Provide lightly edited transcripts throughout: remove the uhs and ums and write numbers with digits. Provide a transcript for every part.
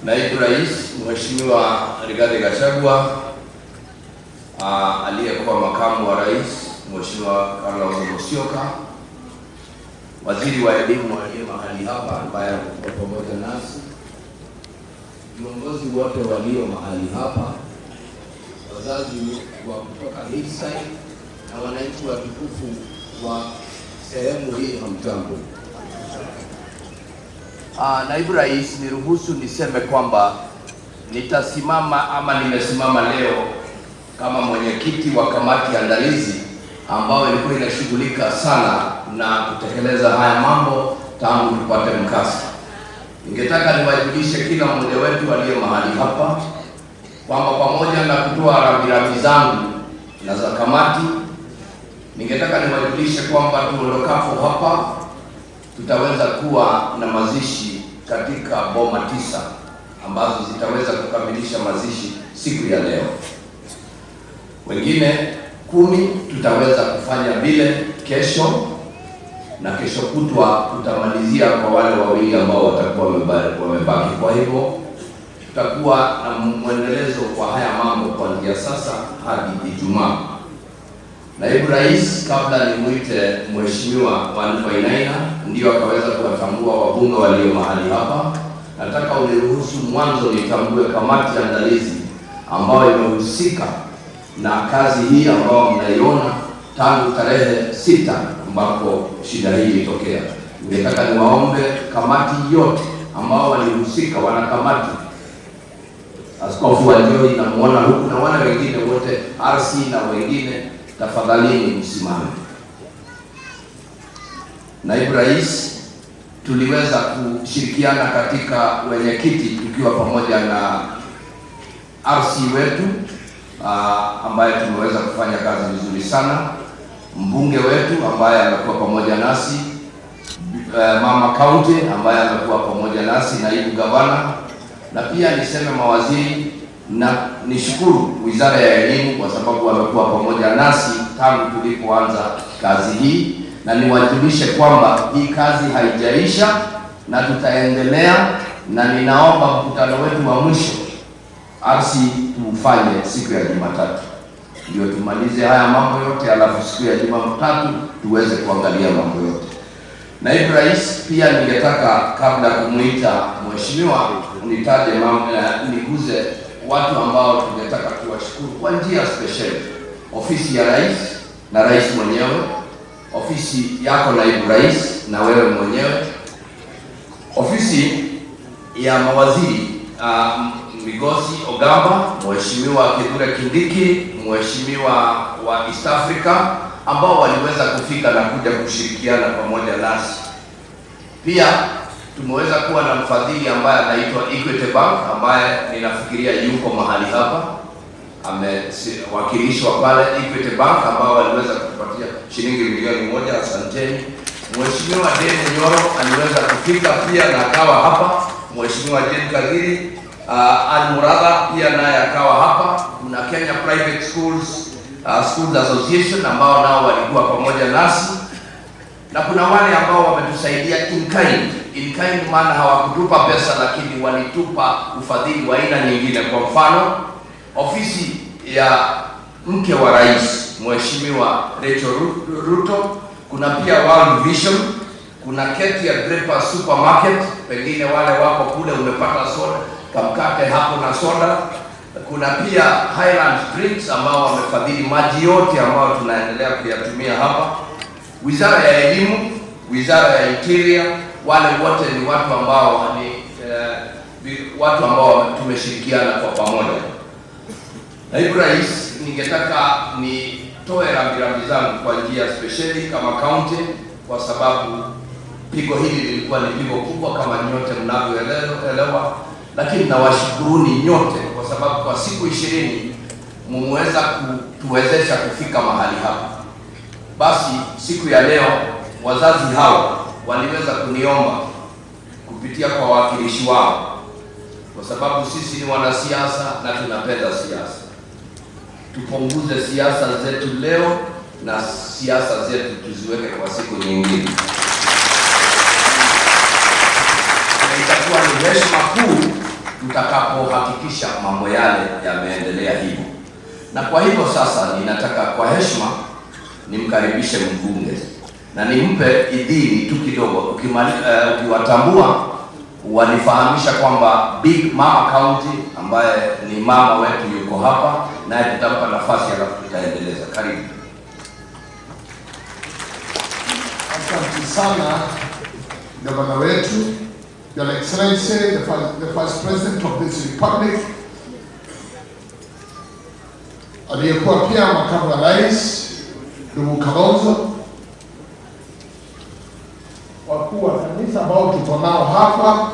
Naibu Rais Mheshimiwa Rigathi Gachagua, aliyekuwa makamu wa rais Mheshimiwa Kalonzo Musyoka, waziri wa elimu aliye mahali hapa ambaye yuko pamoja nasi, viongozi wote walio mahali hapa, wazazi wa kutoka Hillside na wananchi watukufu wa sehemu hii ya mtambo. Naibu Rais, niruhusu niseme kwamba nitasimama ama nimesimama leo kama mwenyekiti wa kamati andalizi ambayo ilikuwa inashughulika sana na kutekeleza haya mambo tangu tupate mkasa. Ningetaka niwajulishe kila mmoja wetu aliye mahali hapa kwamba pamoja na kutoa rambirambi zangu na za kamati, ningetaka niwajulishe kwamba tuondokapo hapa tutaweza kuwa na mazishi katika boma 9 ambazo zitaweza kukamilisha mazishi siku ya leo. Wengine 10 tutaweza kufanya vile kesho, na kesho kutwa tutamalizia kwa wale wawili ambao watakuwa wamebaki. Kwa hivyo tutakuwa na mwendelezo kwa haya mambo kuanzia sasa hadi Ijumaa. Naibu Rais, kabla nimuite Mheshimiwa Wainaina ndio akaweza kuwatambua wabunge walio mahali hapa, nataka uniruhusu mwanzo nitambue kamati andalizi ambayo imehusika na kazi hii ambayo mnaiona tangu tarehe 6 ambapo shida hii ilitokea. Ningetaka niwaombe kamati yote ambao walihusika, wana kamati, Askofu wa Njoi namuona huku na wale wengine wote, RC na wengine, tafadhali msimame. Naibu Rais, tuliweza kushirikiana katika wenyekiti tukiwa pamoja na RC wetu ambaye tumeweza kufanya kazi vizuri sana, mbunge wetu ambaye amekuwa pamoja nasi, mama county ambaye amekuwa pamoja nasi, naibu gavana, na pia niseme mawaziri, na nishukuru Wizara ya Elimu kwa sababu wamekuwa pamoja nasi tangu tulipoanza kazi hii, na niwajulishe kwamba hii kazi haijaisha na tutaendelea, na ninaomba mkutano wetu wa mwisho RC tufanye siku ya Jumatatu ndio tumalize haya mambo yote, alafu siku ya Jumatatu tuweze kuangalia mambo yote. Naibu Rais, pia ningetaka kabla kumuita mheshimiwa nitaje niguze watu ambao tungetaka kuwashukuru kwa njia special. Ofisi ya Rais na Rais mwenyewe, ofisi yako Naibu Rais na wewe mwenyewe, ofisi ya mawaziri Migosi Ogamba, Mheshimiwa Kithure Kindiki, Mheshimiwa wa East Africa ambao waliweza kufika na kuja kushirikiana pamoja nasi. Pia tumeweza kuwa na mfadhili ambaye anaitwa Equity Bank ambaye ninafikiria yuko mahali hapa, amewakilishwa pale Equity Bank ambao waliweza kutupatia shilingi milioni 1. Asanteni. Mheshimiwa Jane Nyoro aliweza kufika pia na akawa hapa. Mheshimiwa Jane Kagiri Al-Murada pia naye akawa hapa. Kuna Kenya Private Schools Association ambao nao walikuwa pamoja nasi, na kuna wale ambao wametusaidia in kind. In kind maana hawakutupa pesa, lakini walitupa ufadhili wa aina nyingine. Kwa mfano, ofisi ya mke wa rais Mheshimiwa Rachel Ruto, kuna pia World Vision, kuna Ketia Draper Supermarket, pengine wale wako kule umepata soda, kamkate hapo na soda. Kuna pia Highland Drinks ambao wamefadhili maji yote ambao tunaendelea kuyatumia hapa. Wizara ya Elimu, Wizara ya Interior, wale wote ni watu ambao watu ambao tumeshirikiana kwa pamoja. Naibu Rais, ningetaka nitoe rambirambi zangu kwa njia speciali kama county, kwa sababu pigo hili lilikuwa ni pigo kubwa kama nyote mnavyoelewa, lakini nawashukuruni nyote kwa sababu kwa siku 20 mmeweza kutuwezesha kufika mahali hapa. Basi siku ya leo wazazi hao waliweza kuniomba kupitia kwa wawakilishi wao, kwa sababu sisi ni wanasiasa na tunapenda siasa, tupunguze siasa zetu leo na siasa zetu tuziweke kwa siku nyingine. Itakuwa ni heshima kuu tutakapohakikisha mambo yale yameendelea hivyo. Na kwa hivyo sasa ninataka kwa heshima nimkaribishe mbunge na nimpe idhini tu kidogo, ukiwatambua walifahamisha kwamba Big Mama County ambaye ni mama wetu yuko hapa, naye tutampa nafasi alafu tutaendeleza. Karibu. Asante sana gavana wetu, Your Excellency, the First President of this Republic, aliyekuwa pia makamu wa rais ndugu Kalonzo, wakuu wa kanisa ambao tuko nao hapa,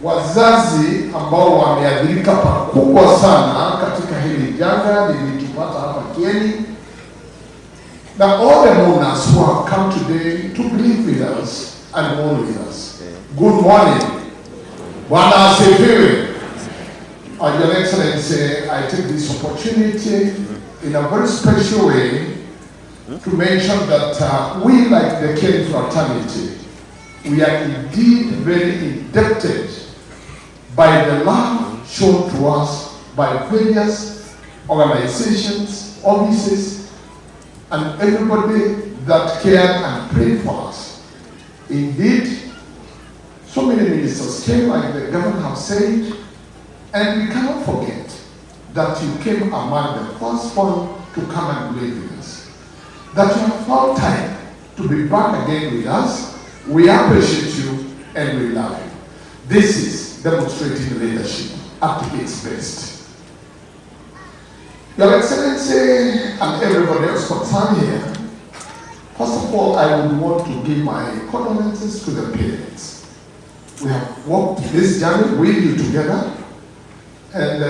wazazi ambao wameathirika pakubwa sana katika hili janga lilitupata hapa Kieni, na all the mourners who have come today to grieve with us and mourn with us. Good morning. Bwana asifiwe. Your Excellency, I take this opportunity in a very special way to mention that we, like the Kieni fraternity, we are indeed very indebted by the love shown to us by various organizations, offices, and everybody that cared and prayed for us. Indeed, so many ministers came, like the governor has said, and we cannot forget that you came among the first one to come and live with us. That you have found time to be back again with us. We appreciate you and we love you. This is demonstrating leadership at its best. Your Excellency and everybody else concerned here, first of all, I would want to give my condolences to the parents. We have walked this journey with you together, and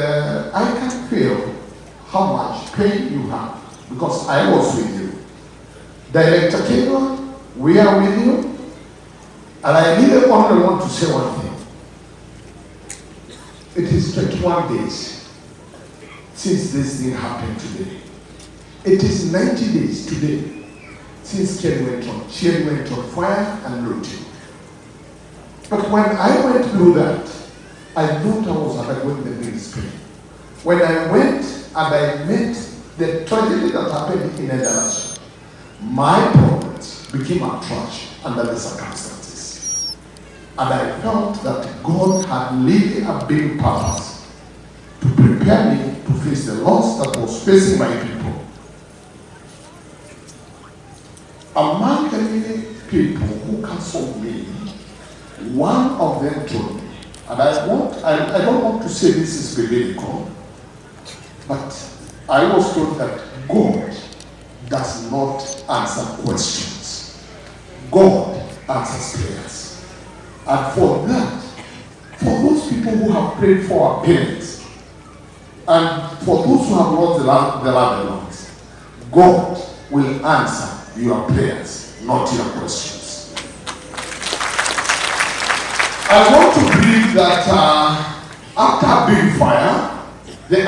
I can feel how much pain you have, because I was with you. Director Kenwa, we are with you, and I really only want to say one thing. It is 21 days since this thing happened today. It is 90 days today since Kieni went on fire and looting. But when I went through that, I thought I was undergoing the biggest pain. When I went and I met the tragedy that happened in Endarasha, my problems became a trash under the circumstances. And I felt that God had really a big purpose to prepare me to face the loss that was facing my people. Among the many people who counseled me, one of them told me, and I don't want to say this is biblical, but I was told that God does not answer questions. God answers prayers. And for that, for those people who have prayed for our parents, and for those who have lost their loved ones, God will answer your prayers, not your questions. I want to believe that after a big fire, the